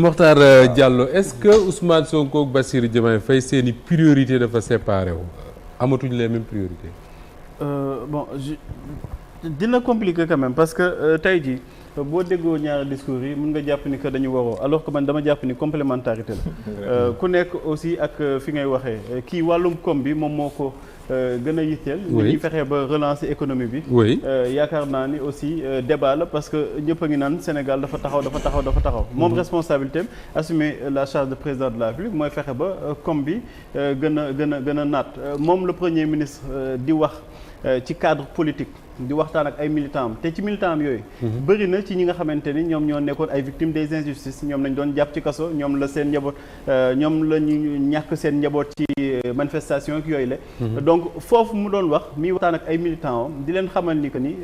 Mokhtar Diallo est-ce que Ousmane Sonko ak Bassirou Diomaye Faye seeni priorité dafa séparé wu amatuñ les mêmes priorités. Bon dina compliqué quand même parce que tey jii boo déggoo ñaari discours yi mën nga jàpp ni que dañu waroo alors que man dama jàpp ni complémentarité la ku nekk aussi ak fi ngay waxee kii wàllum koom bi moom moo ko gën a yitteel. oui ni ñuy fexee ba relancer économie bi. oui yaakaar naa ni aussi débat la parce que ñëpp a ngi naan Sénégal dafa taxaw. moom responsabilité am assumer la charge de président de la République mooy fexe ba koom bi gën a naat moom le premier ministre di wax ci cadre politique. di waxtaan ak ay militants am te ci militants am yooyu. bëri na ci ñi nga xamante ni ñoom ñoo nekkoon ay victimes des injustices ñoom lañ doon jàpp ci kaso ñoom la seen njaboot ñoom la ñu ñàkk seen njaboot ci manifestation ak yooyu la. donc foofu mu doon wax mi waxtaan ak ay militants am di leen xamal ni que ni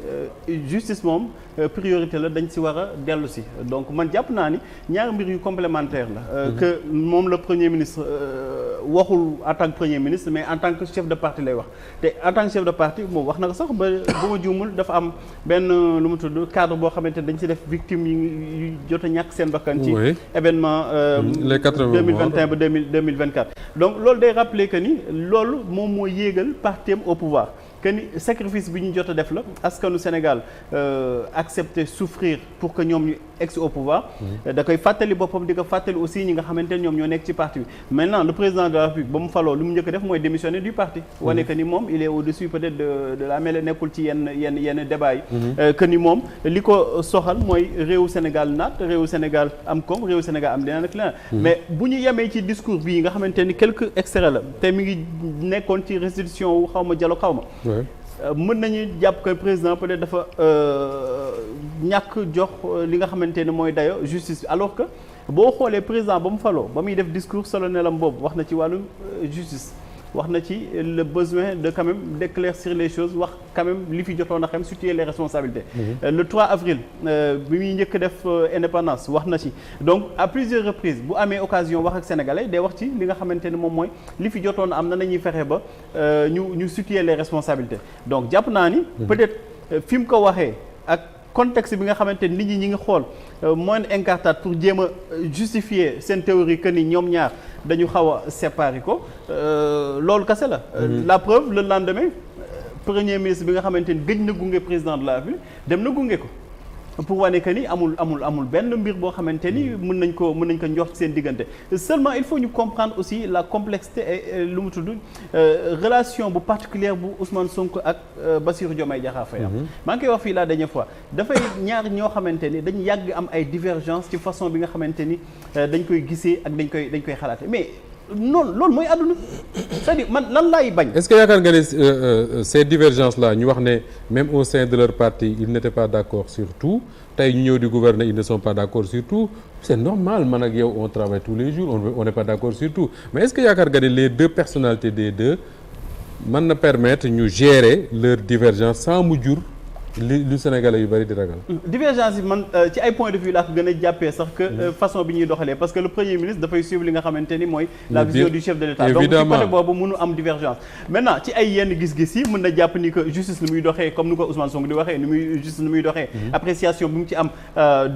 justice moom priorité la dañ si war a dellu si donc man jàpp naa ni ñaari mbir yu complémentaire la. que moom le premier ministre waxul en tant que premier ministre mais en tant que chef de parti lay wax te en tant que chef de parti moom wax na ko sax ba juumul dafa am benn lu mu tudd cadre boo xamante ne dañ ci def victime yu jot a ñàkk seen bakkan ci événement les 2021 ba 2024 donc loolu day rappeler que ni loolu moom moo yéegal parti am au pouvoir que ni sacrifice bi ñu jot a def la askanu Sénégal accepter souffrir pour que ñoom ñu egsi au pouvoir da koy fàttali boppam di ko fàttali aussi ñi nga xamante ne ñoom ñoo nekk ci parti bi maintenant le président de la République ba mu faloo lu mu njëkk a def mooy démissionner du parti wane que ni moom il est au-dessus peut-être de la mêlée nekkul ci yenn débat yi que ni moom li ko soxal mooy réewu Sénégal naat réewu Sénégal am koom réewu Sénégal am leneen ak leneen mais bu ñu yemee ci discours bii nga xamante ni quelques extraits la te mi ngi nekkoon ci restitution wu xaw ma jalo xaw ma mën nañu jàpp que président peut-être dafa ñàkk jox li nga xamante ne mooy dayo justice bi alors que boo xoolee président ba mu faloo ba muy def discours solennel am boobu wax na ci wàllum justice wax na ci le besoin de quand même d'éclaircir les choses wax quand même li fi jotoon a xam situer les responsabilités le 3 avril bi muy njëkk def indépendance wax na ci donc à plusieurs reprises bu amee occasion wax ak sénégalais day wax ci li nga xamante ne moom mooy li fi jotoon am na nañuy fexe ba ñu situer les responsabilités donc jàpp naa ni peut-être fi mu ko waxee ak contexte bi nga xamante ni nit ñi ngi xool moyen incartade pour jéem a justifier seen théorie que ni ñoom ñaar dañu xaw a séparer ko loolu kese la la preuve le lendemain premier ministre bi nga xamante ni gëj na gunge président de la République dem na gunge ko pour wane que ni amul benn mbir boo xamante ni mën nañ ko njox ci seen diggante seulement il faut ñu comprendre aussi la complexité et lu mu tudd relation bu particulière bu Ousmane Sonko ak Bassirou Diomaye Diakhar Faye am maa ngi koy wax fii la dernière fois dafay ñaar ñoo xamante ni dañu yàgg am ay divergence ci façon bi nga xamante ni dañ koy gisee ak dañ koy xalaate mais noonu loolu mooy àdduna c'est-à-dire man lan laay bañ. est-ce que yaakaar nga ne ces divergences là ñu wax ne même au sein de leur parti ils n'étaient pas d'accord sur tout tey ñu ñëw di gouverner ils ne sont pas d'accord sur tout c'est normal man ak yow on travaille tous les jours on n'est pas d'accord sur tout mais est-ce que yaakaar nga ne les deux personnalités des deux mën na permettre ñu gérer leur divergence sans mu jur lu Sénégalais yu bari di ragal. divergence yi man ci ay point de vue laa ko gën a jàppee sax que façon bi ñuy doxalee parce que le premier ministre dafay suivre li nga xamante ni mooy la vision du chef de l'État donc ci côté boobu mënu am divergence maintenant ci ay yenn gis-gis yi mën na jàpp ni que justice ni muy doxee comme ni ko Ousmane Sonko di waxee justice ni muy doxee appréciation bi mu ci am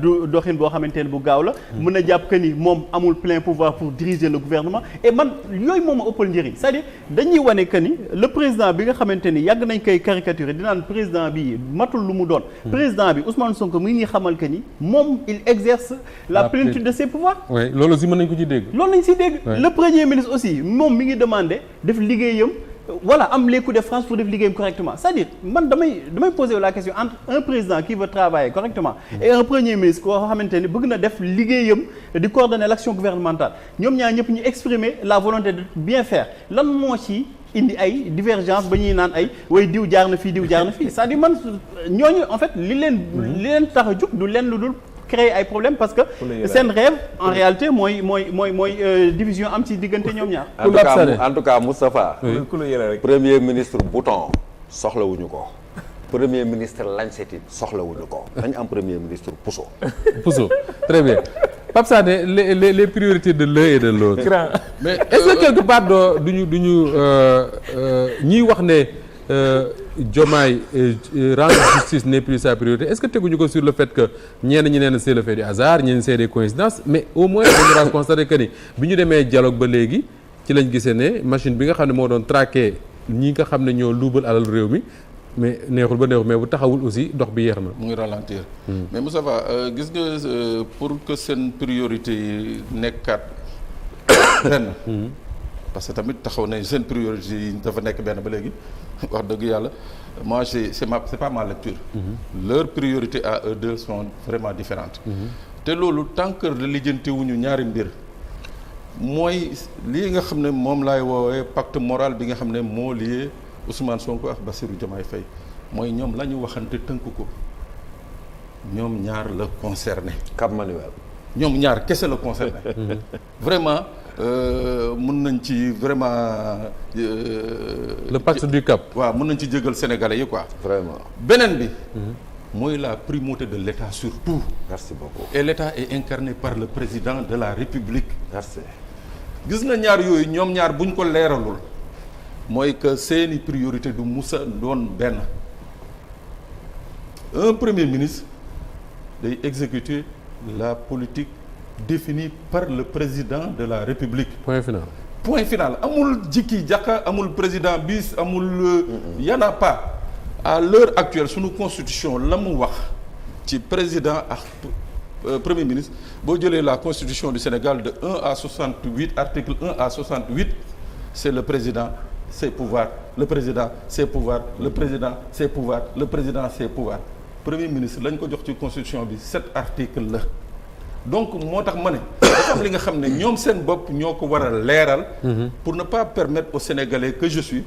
du doxin boo xamante ni bu gaaw la mën na jàpp que ni moom amul plein pouvoir pour diriger le gouvernement et man yooyu moom a ëppal njëriñ c'est-à-dire dañuy wane que ni le président bi nga xamante ni yàgg nañ koy caricaturer dinaan président bi lu mu doon président bi Ousmane Sonko mi ngi xamal que ni moom il exerce la plénitude de ses pouvoirs. oui loolu aussi mën nañ ko ci dégg. loolu lañ si dégg. le premier ministre aussi moom mi ngi demandé def liggéeyam voilà am les coups de France pour def liggéeyam correctement c'est-à-dire man damay poser la question entre un président qui veut travailler correctement et un premier ministre koo xamante ni bëgg na def liggéeyam di coordonner l'action gouvernementale ñoom ñaar ñëpp ñu exprimer la volonté de bien faire lan moo ci indi ay divergence ba ñuy naan ay way diw jaar na fii c'est-à-dire man ñooñu en fait li leen tax a jug du leen lu dul créer ay problèmes parce que seen rêve en réalité mooy division am ci diggante ñoom ñaar. en tout cas Moustapha. premier ministre bouton soxlawuñu ko. premier ministre lancette soxlawuñu ko. dañ am premier ministre puso. Très bien. Pape Sané les priorités de l'un et de l'autre. mais est-ce que quelque part duñu ñiy wax ne Diomaye rendre justice n'est plus sa priorité est-ce que teguñu ko sur le fait que ñenn ñi nee na c'est le fait du hasard ñenn c'est des coïncidences mais au moins on aura constaté que ni bi ñu demee dialogue ba léegi ci lañ gisee ne machine bi nga xam ne moo doon traquer ñi nga xam ne ñoo luubal alal réew mi mais neexul ba neexul mais bu taxawul aussi dox bi yeex na. mu ngi ralentir. mais Moussa gis nga pour que seen priorité yi nekkaat benn. parce que tamit taxaw nañ seen priorité yi dafa nekk benn ba léegi wax dëgg yàlla moi c'est pas ma lecture. leurs priorités à eux deux sont vraiment différentes. te loolu tant que lijjanti wuñu ñaari mbir mooy lii nga xam ne moom laay woowee pacte moral bi nga xam ne moo lié Ousmane Sonko ak Bassirou Diomaye Faye mooy ñoom la ñu waxante tënk ko ñoom ñaar la concerné. Cap Manuel. ñoom ñaar kese la concerné. vraiment mën nañ ci vraiment. le pacte du Cap. waaw mën nañ ci jégal sénégalais yi quoi. vraiment beneen bi. mooy la primauté de l'État surtout. merci beaucoup. et l'État est incarné par le président de la République. merci. gis nga ñaar yooyu ñoom ñaar buñ ko leeralul mooy que seeni priorité du musa doon benn un premier ministre day exécuter la politique définie par le président de la République. point final. point final amul jikki jàkka amul président bis amul. y en a pas à l'heure actuelle sunu constitution la mu wax ci président ak premier ministre boo jëlee la constitution du Sénégal de 1 à 68 article 1 à 68 c'est le président ses pouvoirs le président ses pouvoirs le président ses pouvoirs le président ses pouvoirs premier ministre lañ ko jox ci constitution bi 7 articles la donc moo tax ma ne dafa am li nga xam ne ñoom seen bopp ñoo ko war a leeral pour ne pas permettre aux Sénégalais que je suis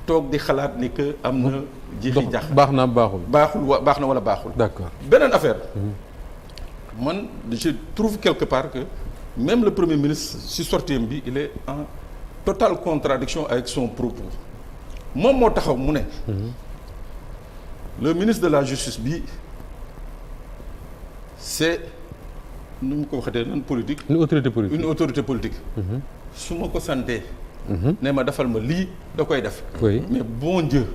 toog di xalaat ni que am na jiixi jax baax na baaxul. baax na wala baaxul. d'accord beneen affaire man je trouve quelque part que même le premier ministre si sortie bi il est en totale contradiction avec son propos moom moo taxaw mu ne le ministre de la justice bi c'est nu mu ko waxatee nan politique. une autorité politique. su ma ko santee ne ma defal ma lii da koy def. oui mais bon Dieu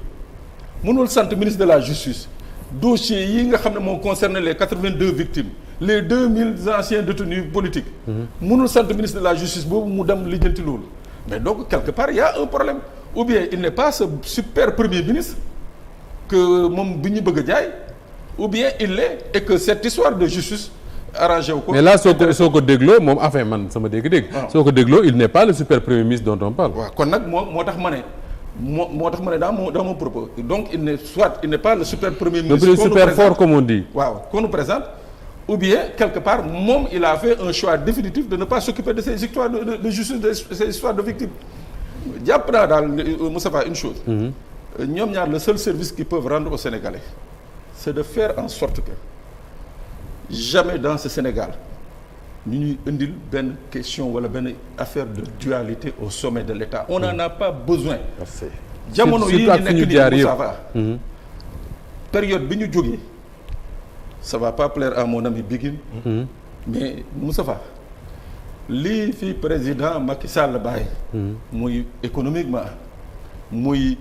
mënul sant ministre de la justice dossier yi nga xam ne moo concerne les 82 victimes les 2000 anciens détenus politiques. mënul sant ministre de la justice boobu mu dem lijjanti loolu. mais donc quelque part il y a un problème ou bien il n'est pas ce super premier ministre que moom bi ñu bëgg a jaay ou bien il l'est et que cette histoire de justice. arrangé wu ko mais là soo ko dégloo moom enfin man sama dégg-dégg. soo ko dégloo il n'est pas le super premier ministre dont on parle. waaw kon nag moo tax ma ne moo tax ma ne dans mon propos donc il n'est pas le super premier ministre. le super fort comme on dit. waaw qu'on nous présente ou bien quelque part moom il a fait un choix définitif de ne pas s'occuper de ces histoires de justice de ces histoires de victimes. jàpp naa daal Moustapha une chose. ñoom ñaar le seul service qu'ils peuvent rendre aux Sénégalais c'est de faire en sorte que. jamais dans ce Sénégal ñu ñuy indil benn question wala benn affaire de dualité au sommet de l'État on n'en a pas besoin. jamono yi ñu nekk nii ça va. période bi ñu jógee ça va pas plaire à mon ami Biguine. mais Moustapha lii fi président Macky Sall bàyyi. muy économiquement muy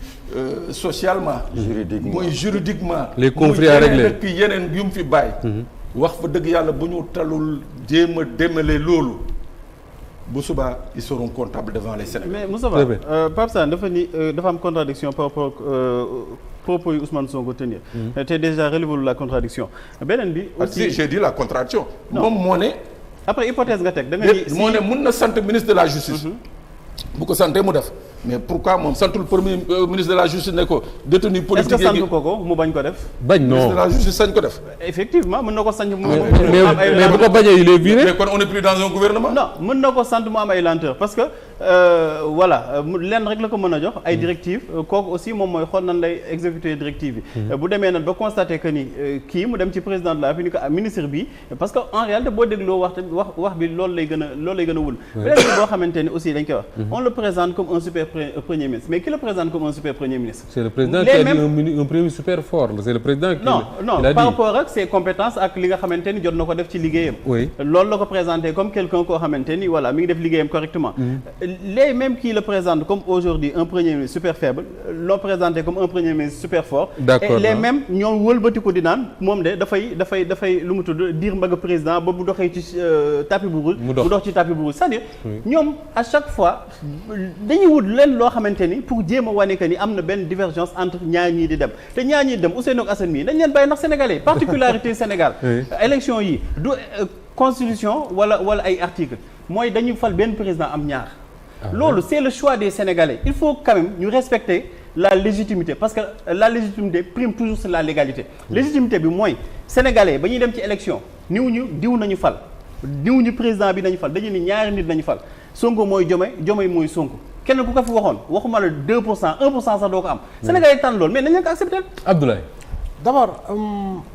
socialement. juridiquement. les conflits à régler muy yeneen yu mu fi bàyyi. wax fa dëgg yàlla bu ñu talul jéem a démêler loolu bu subaa ils seront comptables devant les Sénégalais. mais Moussa Ba Pape Sane dafa am contradiction par rapport propos yu Ousmane Sonko tenir. te déjà relevé la contradiction beneen bi. aussi j'ai dit la contradiction. moom moo ne. après hypothèse nga teg da nga ni moo ne mun na sant ministre de la justice. bu ko santee mu def. mais pourquoi moom santul premier ministre de la justice ne ko détenu politique. est-ce que sant ko mu bañ ko def. bañ non ministre de la justice sañ ko def. effectivement mën na ko sant mu mais bu ko bañee il est viré. mais kon on est plus dans un gouvernement. non mën na ko sant mu am ay lenteur parce que voilà lenn rek la ko mën a jox ay directives kooku aussi moom mooy xool nan lay exécuter directives yi. bu demee nag ba constater que ni kii mu dem ci président de la République ministre bi parce que en réalité boo dégloo wax bi loolu lay gën a wul. beneen bi boo xamante ni aussi dañ koy wax. on le présente comme un super premier ministre mais qui le présente comme un super premier ministre. c'est le président qui a dit un premier ministre super fort c'est le président qui non par rapport ak ses compétences ak li nga xamante ni jot na ko def ci liggéeyam. oui loolu la ko présenté comme quelqu'un koo xamante ni voilà mi ngi def liggéeyam correctement. les mêmes qui le présentent comme aujourd'hui un premier ministre super faible l'ont présenté comme un premier ministre super fort. D'accord, et les mêmes ñoo wëlbatiku di naan moom de dafay lu mu tudd diir mbaga président ba bu doxee ci tapis bu rouge mu dox ci tapis bu rouge c'est-à-dire ñoom à chaque fois dañuy wut leen loo xamante ni pour jéem a wane que ni am na benn divergence entre ñaar ñii di dem te ñaar ñii di dem Ousseynou ak Assane mii dañ leen bàyyi ndax sénégalais particularité Sénégal élection yi du constitution wala ay article mooy dañuy fal benn président am ñaar loolu c'est le choix des Sénégalais il faut quand même ñu respecter la légitimité parce que la légitimité prime toujours sur la légalité légitimité bi mooy Sénégalais ba ñuy dem ci élection niw diw nañu fal diw ñu président bi nañu fal dañu ni ñaari nit nañu fal Sonko mooy Diomaye mooy Sonko kenn ku ko fi waxoon waxuma la 2% sax doo ko am Sénégalais tànn loolu mais nañ leen ko accepter. Abdoulaye. D'abord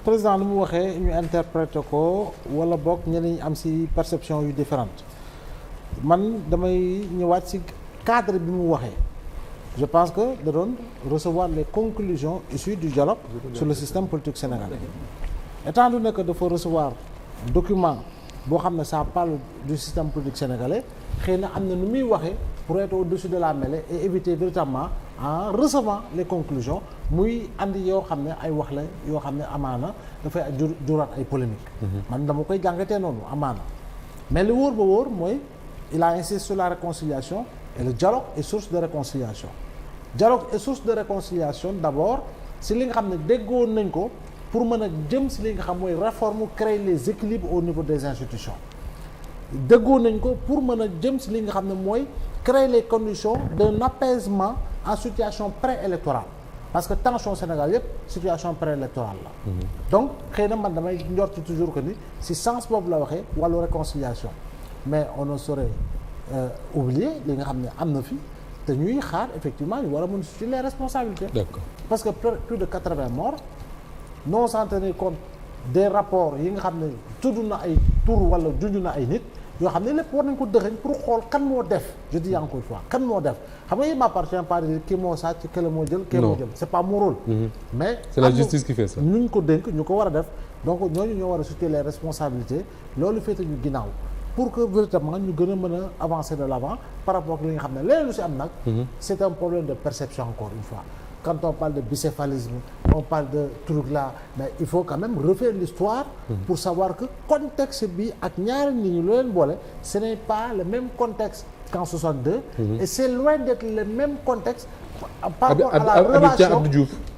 président lu mu waxee ñu interpréter ko wala boog ñeneen ñi am ci perception yu différente man damay ñëwaat ci cadre bi mu waxee je pense que da doon recevoir les conclusions issues du dialogue sur le système politique sénégalais étant donné que dafa recevoir document boo xam ne ça parle du système politique sénégalais xëy na am na nu muy waxee pour être au-dessus de la mêlée et éviter véritablement en recevant les conclusions muy andi yoo xam ne ay wax la yoo xam ne amaana dafay juraat ay polémique man dama koy jàngatee noonu amaana mais li wóor ba wóor mooy il a insisté sur la réconciliation et le dialogue est source de réconciliation d'abord si li nga xam ne déggoon nañ ko pour mën a jëm si li nga xam mooy réforme créer les équilibres au niveau des institutions déggoon nañ ko pour mën a jëm si li nga xam ne mooy créer les conditions d'un apaisement en situation préélectorale parce que tension Sénégal yëpp situation préélectorale la donc xëy na man damay njort toujours que ni si sens boobu la waxee wàllu réconciliation mais on ne saurait oublier li nga xam ne am na fi te ñuy xaar effectivement ñu war a mën situer les responsabilités. D'accord. Parce que plus de 80 morts non sans tenir compte des rapports yi nga xam ne tudd na ay tur wala junj na ay nit yoo xam ne lépp war nañ ko dëxëñ pour xool kan moo def je dis encore une fois kan moo def xam nga il m'appartient pas de dire kii moo sàcc kële moo jël kii moo jël c'est pas mon rôle mais c'est la justice qui fait ça ñu ko dénk ñu ko war a def donc ñooñu ñoo war a situer les responsabilités loolu féete ñu ginnaaw pour que véritablement ñu gën a mën a avancer de l'avant par rapport ak li nga xam ne leneen lu si am nag c'est un problème de perception encore une fois quand on parle de bicéphalisme on parle de trucs là mais il faut quand même refaire l'histoire pour savoir que contexte bi ak ñaari nit ñi loo leen boole ce n'est pas le même contexte qu'en 62 et c'est loin d'être le même contexte par rapport à la relation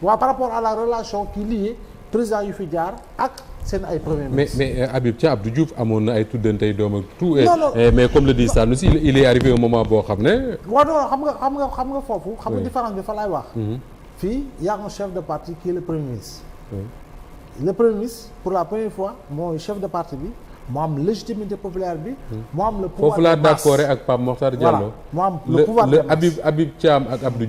par rapport à la relation qui lie président yu fi jaar ak seen ay premier ministre mais Habib Thiam Abdou Diouf amoon na ay tuddantey doom ak tout mais comme le dit Sanoussi il est arrivé un moment boo xam ne waaw non xam nga foofu xam nga différence bi fa laay wax fii y a un chef de parti qui est le premier ministre le premier ministre pour la première fois mooy chef de parti bi moo am légitimité populaire bi moo am le pouvoir foofu laa d'accord ak Pape Mokhtar Diallo moo am le pouvoir Habib Thiam ak Abdou Diouf